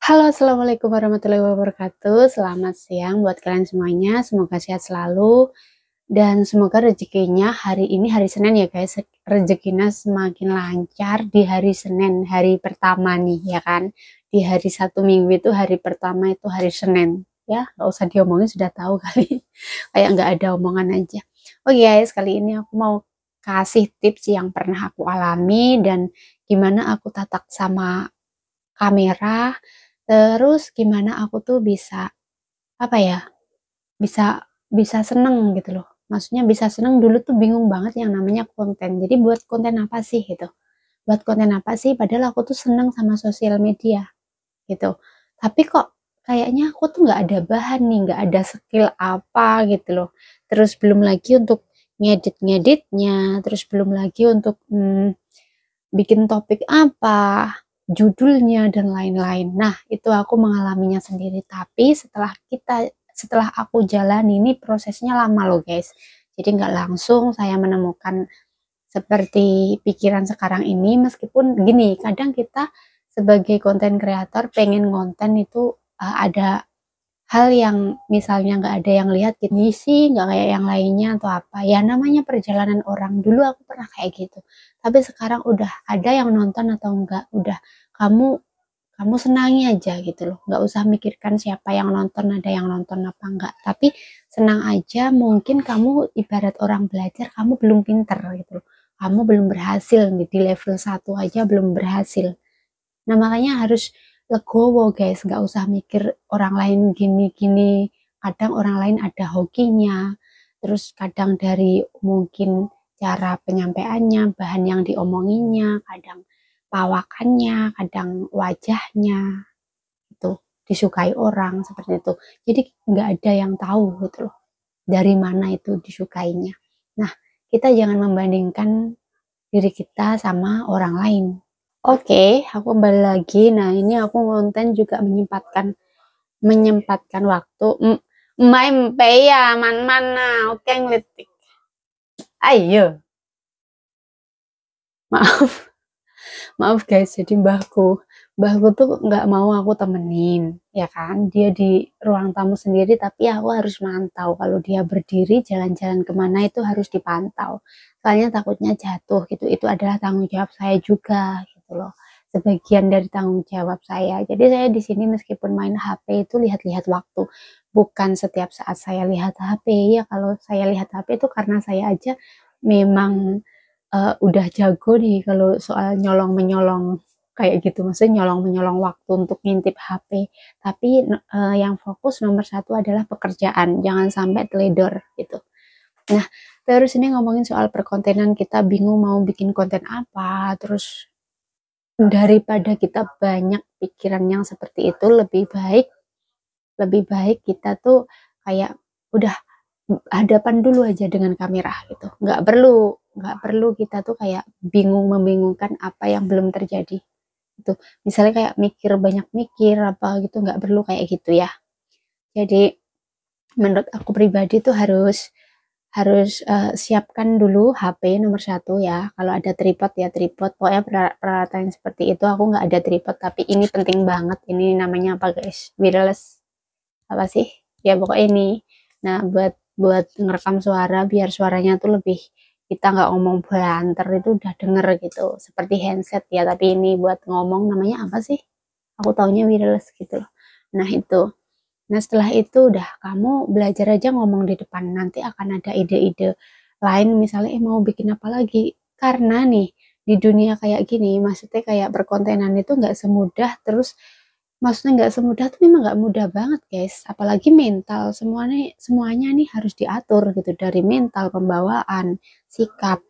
Halo, assalamualaikum warahmatullahi wabarakatuh. Selamat siang buat kalian semuanya. Semoga sehat selalu dan semoga rezekinya hari ini hari Senin ya guys. Rezekinya semakin lancar di hari Senin, hari pertama nih ya kan. Di hari satu minggu itu hari pertama itu hari Senin. Ya, nggak usah diomongin sudah tahu kali. Kayak nggak ada omongan aja. Oke guys, kali ini aku mau kasih tips yang pernah aku alami dan gimana aku tatak sama kamera. Terus gimana aku tuh bisa, apa ya, bisa bisa seneng gitu loh. Maksudnya bisa seneng dulu tuh bingung banget yang namanya konten. Jadi buat konten apa sih gitu. Buat konten apa sih padahal aku tuh seneng sama sosial media gitu. Tapi kok kayaknya aku tuh nggak ada bahan nih, nggak ada skill apa gitu loh. Terus belum lagi untuk ngedit-ngeditnya, terus belum lagi untuk bikin topik apa, judulnya dan lain-lain. Nah, itu aku mengalaminya sendiri. Tapi setelah aku jalani ini prosesnya lama loh guys. Jadi nggak langsung saya menemukan seperti pikiran sekarang ini. Meskipun gini, kadang kita sebagai konten kreator pengen konten itu ada hal yang misalnya nggak ada yang lihat gini sih, nggak kayak yang lainnya atau apa ya, namanya perjalanan orang. Dulu aku pernah kayak gitu, tapi sekarang udah ada yang nonton atau enggak, udah kamu kamu senangi aja gitu loh, nggak usah mikirkan siapa yang nonton, ada yang nonton apa enggak, tapi senang aja. Mungkin kamu ibarat orang belajar, kamu belum pinter gitu loh, kamu belum berhasil nih, di level satu aja belum berhasil. Nah, makanya harus legowo guys, nggak usah mikir orang lain gini-gini. Kadang orang lain ada hokinya, terus kadang dari mungkin cara penyampaiannya, bahan yang diomonginnya, kadang pawakannya, kadang wajahnya, itu disukai orang seperti itu. Jadi nggak ada yang tahu gitu loh, dari mana itu disukainya. Nah, kita jangan membandingkan diri kita sama orang lain. Oke, aku kembali lagi. Nah, ini aku konten juga menyempatkan menyempatkan waktu. Main mpe ya, man mana? Oke, ngelitik. Ayo, maaf, maaf guys. Jadi mbahku tuh nggak mau aku temenin, ya kan? Dia di ruang tamu sendiri, tapi aku harus mantau. Kalau dia berdiri jalan-jalan kemana itu harus dipantau. Soalnya takutnya jatuh gitu. Itu adalah tanggung jawab saya juga, gitu loh. Sebagian dari tanggung jawab saya. Jadi saya di sini meskipun main HP itu lihat-lihat waktu, bukan setiap saat saya lihat HP. Ya kalau saya lihat HP itu karena saya aja memang udah jago nih kalau soal nyolong-menyolong kayak gitu. Maksudnya nyolong-menyolong waktu untuk ngintip HP. Tapi yang fokus nomor satu adalah pekerjaan. Jangan sampai teledor gitu. Nah, terus ini ngomongin soal perkontenan, kita bingung mau bikin konten apa, terus daripada kita banyak pikiran yang seperti itu, lebih baik kita tuh kayak udah hadapan dulu aja dengan kamera gitu. Nggak perlu kita tuh kayak bingung membingungkan apa yang belum terjadi gitu. Misalnya kayak banyak mikir apa gitu, nggak perlu kayak gitu ya. Jadi menurut aku pribadi tuh harus harus siapkan dulu HP nomor satu ya. Kalau ada tripod ya tripod, pokoknya peralatan seperti itu. Aku nggak ada tripod, tapi ini penting banget. Ini namanya apa guys, wireless apa sih ya, pokoknya ini. Nah, buat buat ngerekam suara biar suaranya tuh lebih, kita nggak ngomong banter itu udah denger gitu, seperti handset ya, tapi ini buat ngomong namanya apa sih, aku taunya wireless gitu loh. Nah itu, nah setelah itu udah kamu belajar aja ngomong di depan, nanti akan ada ide-ide lain, misalnya mau bikin apa lagi. Karena nih di dunia kayak gini, maksudnya kayak berkontenan itu nggak semudah, terus maksudnya nggak semudah tuh, memang nggak mudah banget guys, apalagi mental, semuanya nih harus diatur gitu, dari mental, pembawaan, sikap,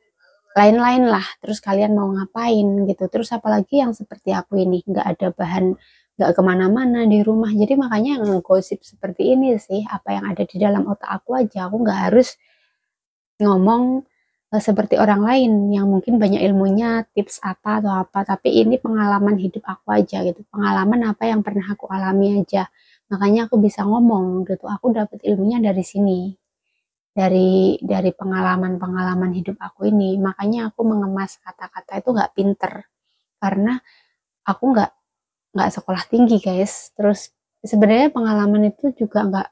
lain-lain lah. Terus kalian mau ngapain gitu, terus apalagi yang seperti aku ini nggak ada bahan, nggak kemana-mana di rumah, jadi makanya yang gosip seperti ini sih, apa yang ada di dalam otak aku aja. Aku nggak harus ngomong seperti orang lain yang mungkin banyak ilmunya, tips apa atau apa, tapi ini pengalaman hidup aku aja gitu, pengalaman apa yang pernah aku alami aja, makanya aku bisa ngomong gitu. Aku dapat ilmunya dari sini, dari pengalaman-pengalaman hidup aku ini. Makanya aku mengemas kata-kata itu nggak pinter, karena aku nggak sekolah tinggi guys. Terus sebenarnya pengalaman itu juga nggak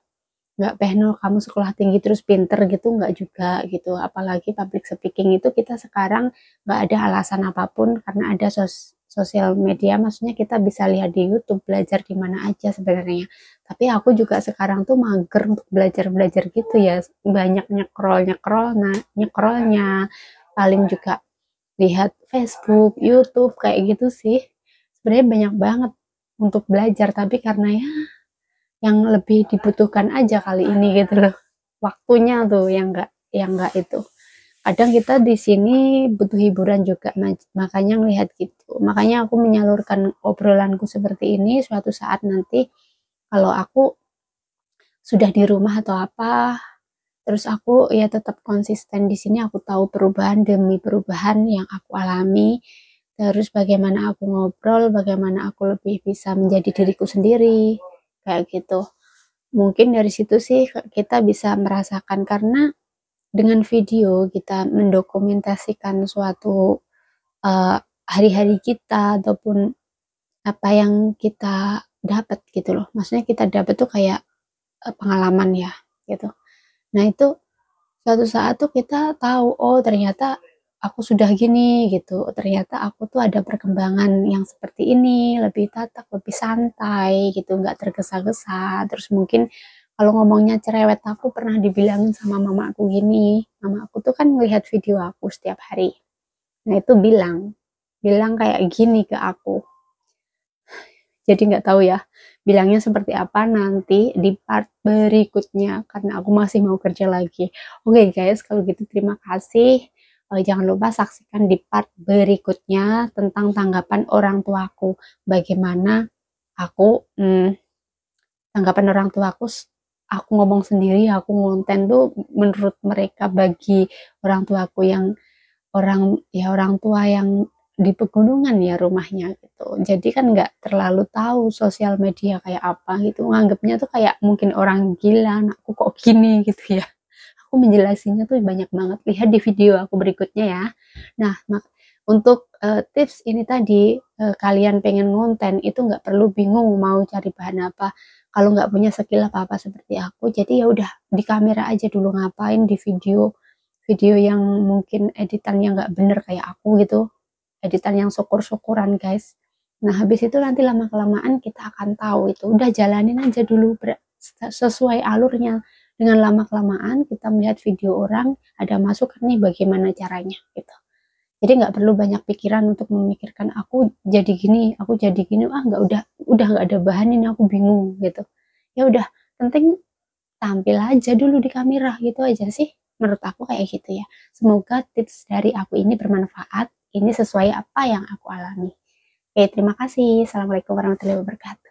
pengen kamu sekolah tinggi terus pinter gitu, nggak juga gitu. Apalagi public speaking itu kita sekarang nggak ada alasan apapun karena ada sosial media, maksudnya kita bisa lihat di YouTube, belajar di mana aja sebenarnya. Tapi aku juga sekarang tuh mager untuk belajar gitu ya, banyak nyekrolnya, paling juga lihat Facebook, YouTube kayak gitu sih. Sebenarnya banyak banget untuk belajar, tapi karena ya yang lebih dibutuhkan aja kali ini gitu loh. Waktunya tuh yang enggak itu. Kadang kita di sini butuh hiburan juga, makanya ngelihat gitu. Makanya aku menyalurkan obrolanku seperti ini suatu saat nanti kalau aku sudah di rumah atau apa, terus aku ya tetap konsisten di sini, aku tahu perubahan demi perubahan yang aku alami, terus bagaimana aku ngobrol, bagaimana aku lebih bisa menjadi diriku sendiri, kayak gitu. Mungkin dari situ sih kita bisa merasakan, karena dengan video kita mendokumentasikan suatu uh, hari-hari kita ataupun apa yang kita dapat gitu loh. Maksudnya kita dapat tuh kayak pengalaman ya gitu. Nah itu suatu saat tuh kita tahu, oh ternyata aku sudah gini gitu. Ternyata aku tuh ada perkembangan yang seperti ini, lebih tatak, lebih santai gitu, nggak tergesa-gesa. Terus mungkin kalau ngomongnya cerewet, aku pernah dibilangin sama mama aku gini. Mama aku tuh kan melihat video aku setiap hari. Nah itu bilang kayak gini ke aku. Jadi nggak tahu ya bilangnya seperti apa nanti di part berikutnya karena aku masih mau kerja lagi. Oke guys, kalau gitu terima kasih. Jangan lupa saksikan di part berikutnya tentang tanggapan orang tuaku. Bagaimana aku tanggapan orang tuaku, aku ngomong sendiri, aku ngonten tuh menurut mereka, bagi orang tuaku yang orang tua yang di pegunungan ya rumahnya gitu. Jadi kan nggak terlalu tahu sosial media kayak apa gitu. Nganggapnya tuh kayak mungkin orang gila, aku kok gini gitu ya. Aku menjelasinya tuh banyak banget. Lihat di video aku berikutnya ya. Nah, untuk tips ini tadi, kalian pengen ngonten itu nggak perlu bingung mau cari bahan apa. Kalau nggak punya skill apa-apa seperti aku, jadi ya udah di kamera aja dulu, ngapain di video yang mungkin editannya nggak bener kayak aku gitu, editan yang syukur-syukuran guys. Nah habis itu nanti lama-kelamaan kita akan tahu itu, udah jalanin aja dulu sesuai alurnya. Dengan lama-kelamaan kita melihat video orang, ada masukan nih bagaimana caranya gitu. Jadi nggak perlu banyak pikiran untuk memikirkan aku jadi gini, nggak, udah nggak ada bahan ini, aku bingung gitu. Ya udah, penting tampil aja dulu di kamera gitu aja sih. Menurut aku kayak gitu ya. Semoga tips dari aku ini bermanfaat. Ini sesuai apa yang aku alami. Oke, terima kasih. Assalamualaikum warahmatullahi wabarakatuh.